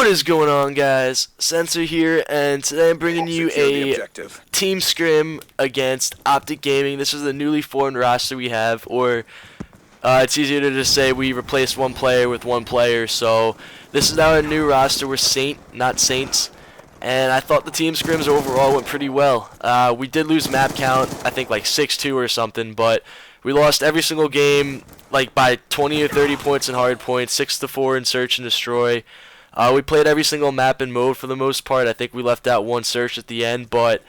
What is going on, guys? Sensor here, and today I'm bringing you a team scrim against Optic Gaming. This is the newly formed roster we have, or it's easier to just say we replaced one player with one player. So this is now a new roster. We're Saint, not Saints, and I thought the team scrims overall went pretty well. We did lose map count, I think like 6-2 or something, but we lost every single game like by 20 or 30 points in hard points, 6-4 in search and destroy. We played every single map in mode for the most part. I think we left out one search at the end, but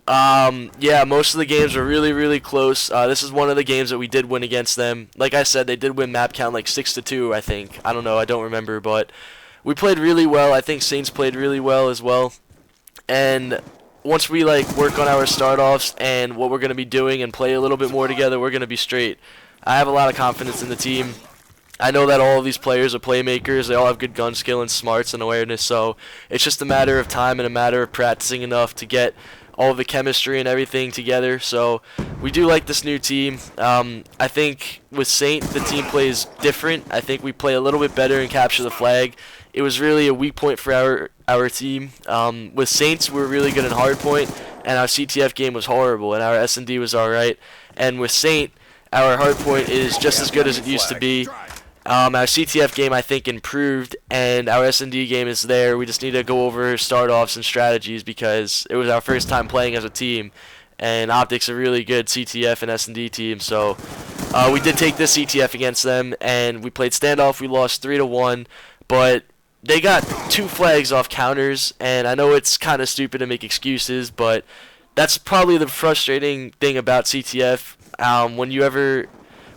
yeah, most of the games were really close. This is one of the games that we did win against them. Like I said, they did win map count like 6-2, I think. I don't know, I don't remember, but we played really well. I think Saints played really well as well. And once we like work on our start-offs and what we're going to be doing and play a little bit more together, we're going to be straight. I have a lot of confidence in the team. I know that all of these players are playmakers. They all have good gun skill and smarts and awareness, so it's just a matter of time and a matter of practicing enough to get all of the chemistry and everything together. So we do like this new team. I think with Saint, the team plays different. I think we play a little bit better and capture the flag. It was really a weak point for our team. With Saints, we were really good in hardpoint, and our CTF game was horrible, and our S&D was alright. And with Saint, our hardpoint is just as good as it used to be. Our CTF game, I think, improved, and our S&D game is there. We just need to go over start-offs and strategies because it was our first time playing as a team, and Optic's a really good CTF and S&D team. So we did take this CTF against them, and we played standoff. We lost 3-1, but they got 2 flags off counters, and I know it's kind of stupid to make excuses, but that's probably the frustrating thing about CTF.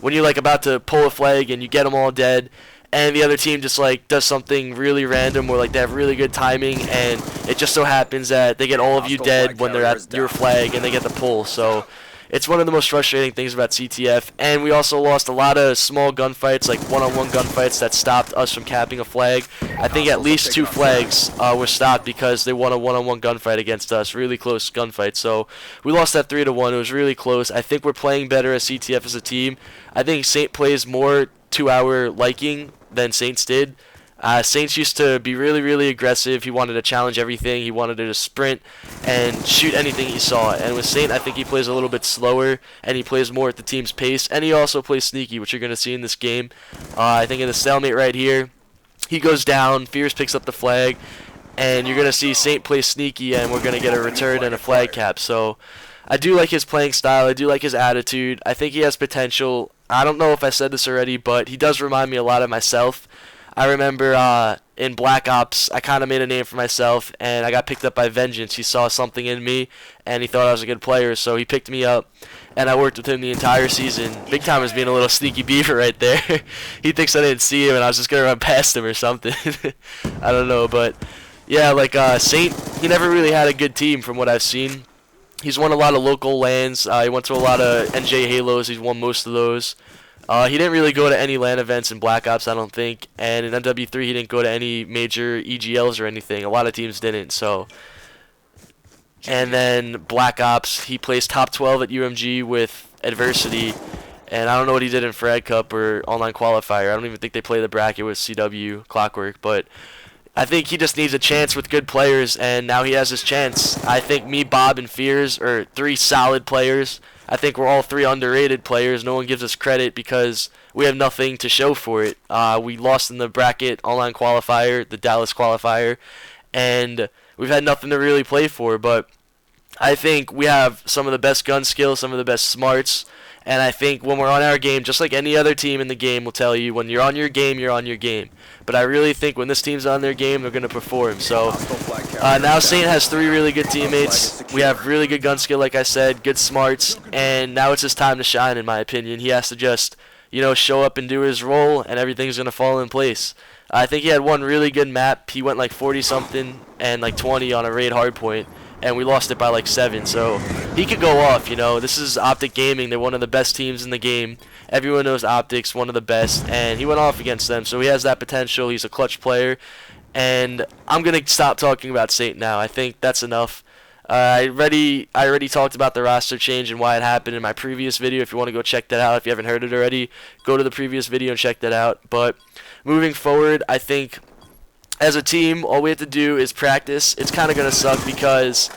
When you're like about to pull a flag and you get them all dead, and the other team just like does something really random, or like they have really good timing, and it just so happens that they get all of you dead when they're at your flag and they get the pull. So it's one of the most frustrating things about CTF. And we also lost a lot of small gunfights, like one-on-one gunfights that stopped us from capping a flag. I think at least 2 flags were stopped because they won a one-on-one gunfight against us, really close gunfight. So we lost that 3-1. It was really close. I think we're playing better as CTF as a team. I think Saint plays more to our liking than Saints did. Saints used to be really aggressive. He wanted to challenge everything. He wanted to just sprint and shoot anything he saw. And with Saint, I think he plays a little bit slower, and he plays more at the team's pace. And he also plays sneaky, which you're going to see in this game. I think in the stalemate right here, he goes down, Fierce picks up the flag, and you're going to see Saint play sneaky, and we're going to get a return and a flag cap. So I do like his playing style. I do like his attitude. I think he has potential. I don't know if I said this already, but he does remind me a lot of myself. I remember in Black Ops, I kind of made a name for myself, and I got picked up by Vengeance. He saw something in me, and he thought I was a good player, so he picked me up, and I worked with him the entire season. Big Time is being a little sneaky beaver right there. He thinks I didn't see him, and I was just going to run past him or something. I don't know, but yeah, like Saint, he never really had a good team from what I've seen. He's won a lot of local lands. He went to a lot of NJ Halos. He's won most of those. He didn't really go to any LAN events in Black Ops, I don't think, and in MW3 he didn't go to any major EGLs or anything. A lot of teams didn't, so. And then Black Ops, he placed top 12 at UMG with Adversity, and I don't know what he did in Frag Cup or Online Qualifier. I don't even think they play the bracket with CW Clockwork, but I think he just needs a chance with good players, and now he has his chance. I think me, Bob, and Fears are 3 solid players. I think we're all 3 underrated players. No one gives us credit because we have nothing to show for it. We lost in the bracket online qualifier, the Dallas qualifier, and we've had nothing to really play for. But I think we have some of the best gun skills, some of the best smarts, and I think when we're on our game, just like any other team in the game will tell you, when you're on your game, you're on your game. But I really think when this team's on their game, they're going to perform. So now Saint has 3 really good teammates. We have really good gun skill, like I said, good smarts, and now it's his time to shine, in my opinion. He has to just, show up and do his role, and everything's going to fall in place. I think he had one really good map. He went like 40-something and like 20 on a raid hardpoint, and we lost it by like 7. So he could go off, This is Optic Gaming. They're one of the best teams in the game. Everyone knows Optic's one of the best, and he went off against them. So he has that potential. He's a clutch player. And I'm going to stop talking about Saint now. I think that's enough. I already talked about the roster change and why it happened in my previous video. If you want to go check that out, if you haven't heard it already, go to the previous video and check that out. But moving forward, I think as a team, all we have to do is practice. It's kind of going to suck because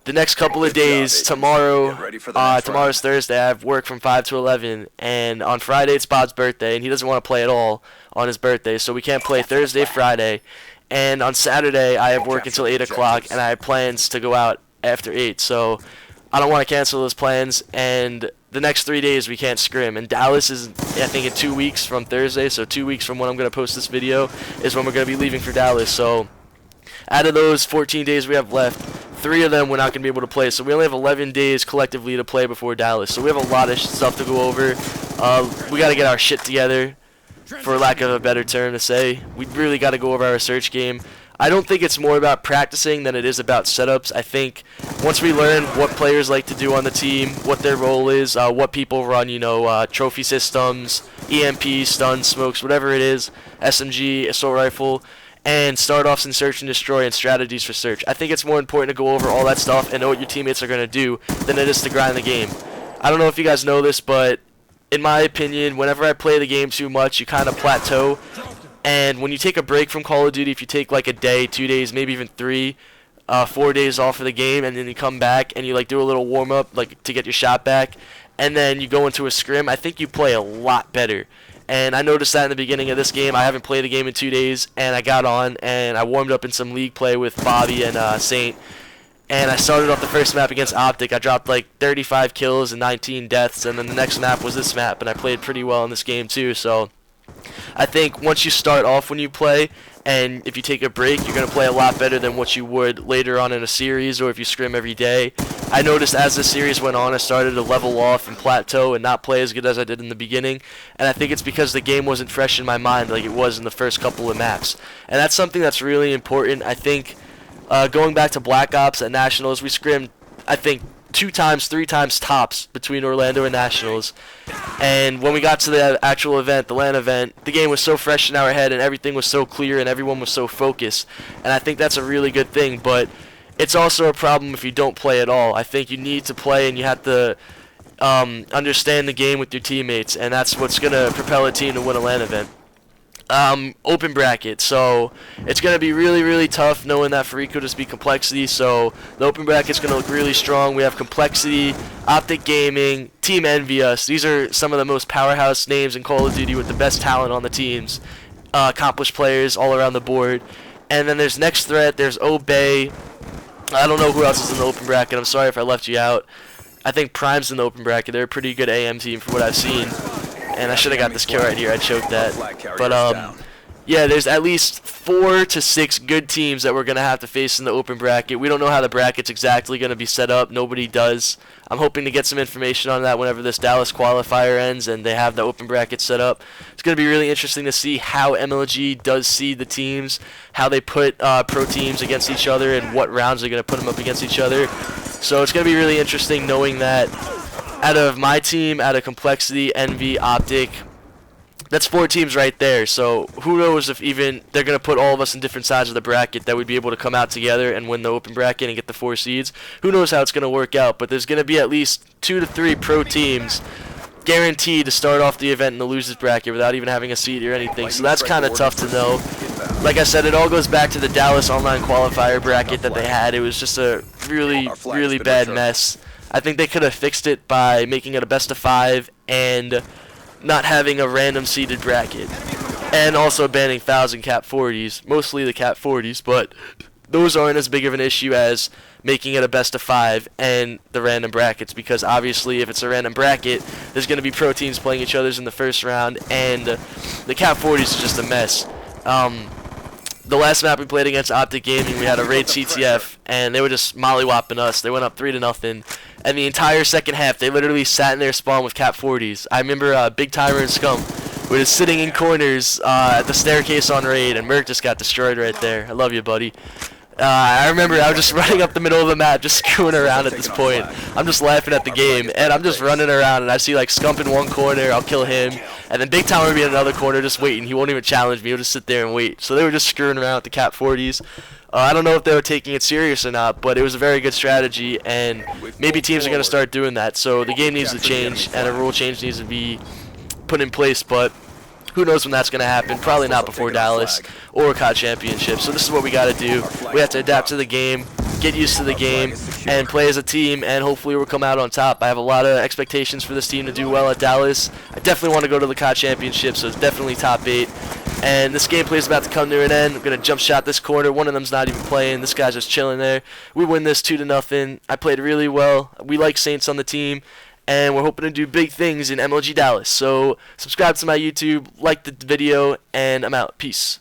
the next couple of days, tomorrow's Thursday, I have work from 5 to 11, and on Friday it's Bob's birthday, and he doesn't want to play at all on his birthday, so we can't play Thursday, Friday, and on Saturday I have work until 8 o'clock, and I have plans to go out after 8, so I don't want to cancel those plans, and the next 3 days we can't scrim, and Dallas is, I think, in 2 weeks from Thursday, so 2 weeks from when I'm going to post this video is when we're going to be leaving for Dallas, so out of those 14 days we have left, 3 of them we're not going to be able to play, so we only have 11 days collectively to play before Dallas, so we have a lot of stuff to go over. We got to get our shit together, for lack of a better term to say. We really got to go over our search game. I don't think it's more about practicing than it is about setups. I think once we learn what players like to do on the team, what their role is, what people run, you know, trophy systems, EMP, stun, smokes, whatever it is, SMG, assault rifle, and start offs in search and destroy and strategies for search. I think it's more important to go over all that stuff and know what your teammates are going to do than it is to grind the game. I don't know if you guys know this, but in my opinion, whenever I play the game too much, you kind of plateau. And when you take a break from Call of Duty, if you take like a day, 2 days, maybe even 3, 4 days off of the game, and then you come back and you like do a little warm up like to get your shot back, and then you go into a scrim, I think you play a lot better. And I noticed that in the beginning of this game. I haven't played the game in 2 days, and I got on and I warmed up in some league play with Bobby and Saint. And I started off the first map against Optic. I dropped like 35 kills and 19 deaths, and then the next map was this map, and I played pretty well in this game too. So I think once you start off when you play, and if you take a break, you're going to play a lot better than what you would later on in a series or if you scrim every day. I noticed as the series went on, I started to level off and plateau and not play as good as I did in the beginning, and I think it's because the game wasn't fresh in my mind like it was in the first couple of maps. And that's something that's really important. I think going back to Black Ops at Nationals, we scrimmed, I think, 2 times, 3 times tops between Orlando and Nationals. And when we got to the actual event, the LAN event, the game was so fresh in our head and everything was so clear and everyone was so focused. And I think that's a really good thing, but it's also a problem if you don't play at all. I think you need to play and you have to understand the game with your teammates, and that's what's going to propel a team to win a LAN event. Open bracket, so it's going to be really, really tough knowing that for Eco just be Complexity, so the open bracket's going to look really strong. We have Complexity, Optic Gaming, Team Envious. These are some of the most powerhouse names in Call of Duty with the best talent on the teams, accomplished players all around the board. And then there's Next Threat, there's Obey. I don't know who else is in the open bracket. I'm sorry if I left you out. I think Prime's in the open bracket. They're a pretty good AM team for what I've seen. And I should have got this kill right here. I choked that. But, yeah, there's at least 4 to 6 good teams that we're going to have to face in the open bracket. We don't know how the bracket's exactly going to be set up. Nobody does. I'm hoping to get some information on that whenever this Dallas qualifier ends and they have the open bracket set up. It's going to be really interesting to see how MLG does seed the teams, how they put pro teams against each other, and what rounds they're going to put them up against each other. So it's going to be really interesting knowing that out of my team, out of Complexity, Envy, Optic, that's 4 teams right there. So who knows if even they're going to put all of us in different sides of the bracket that we'd be able to come out together and win the open bracket and get the 4 seeds. Who knows how it's going to work out, but there's going to be at least 2 to 3 pro teams guaranteed to start off the event in the losers bracket without even having a seed or anything. So that's kind of tough to know. Like I said, it all goes back to the Dallas online qualifier bracket that they had. It was just a really, really bad mess. I think they could have fixed it by making it a best of 5 and not having a random seeded bracket, and also banning 1,000 cap 40s, mostly the cap 40s, but those aren't as big of an issue as making it a best of 5 and the random brackets, because obviously if it's a random bracket, there's going to be pro teams playing each other's in the first round, and the cap 40s is just a mess. The last map we played against Optic Gaming, we had a raid CTF, and they were just mollywopping us. They went up 3-0, and the entire second half, they literally sat in their spawn with cap 40s. I remember Big Timer and Scum were just sitting in corners at the staircase on raid, and Merc just got destroyed right there. I love you, buddy. I remember I was just running up the middle of the map, just screwing around at this point. I'm just laughing at the game, and I'm just running around, and I see like Scump in one corner, I'll kill him, and then Big Tower will be in another corner just waiting. He won't even challenge me, he'll just sit there and wait. So they were just screwing around with the cap 40s. I don't know if they were taking it serious or not, but it was a very good strategy, and maybe teams are going to start doing that. So the game needs to change, and a rule change needs to be put in place, but Who knows when that's going to happen? Probably not before Dallas or COD Championship. So this is what we got to do. We have to adapt to the game, get used to the game, and play as a team, and hopefully we'll come out on top. I have a lot of expectations for this team to do well at Dallas. I definitely want to go to the COD Championship, so it's definitely top 8. And this gameplay is about to come to an end. I'm going to jump shot this corner. One of them's not even playing. This guy's just chilling there. We win this 2-0. I played really well. We like Saints on the team, and we're hoping to do big things in MLG Dallas. So subscribe to my YouTube, like the video, and I'm out. Peace.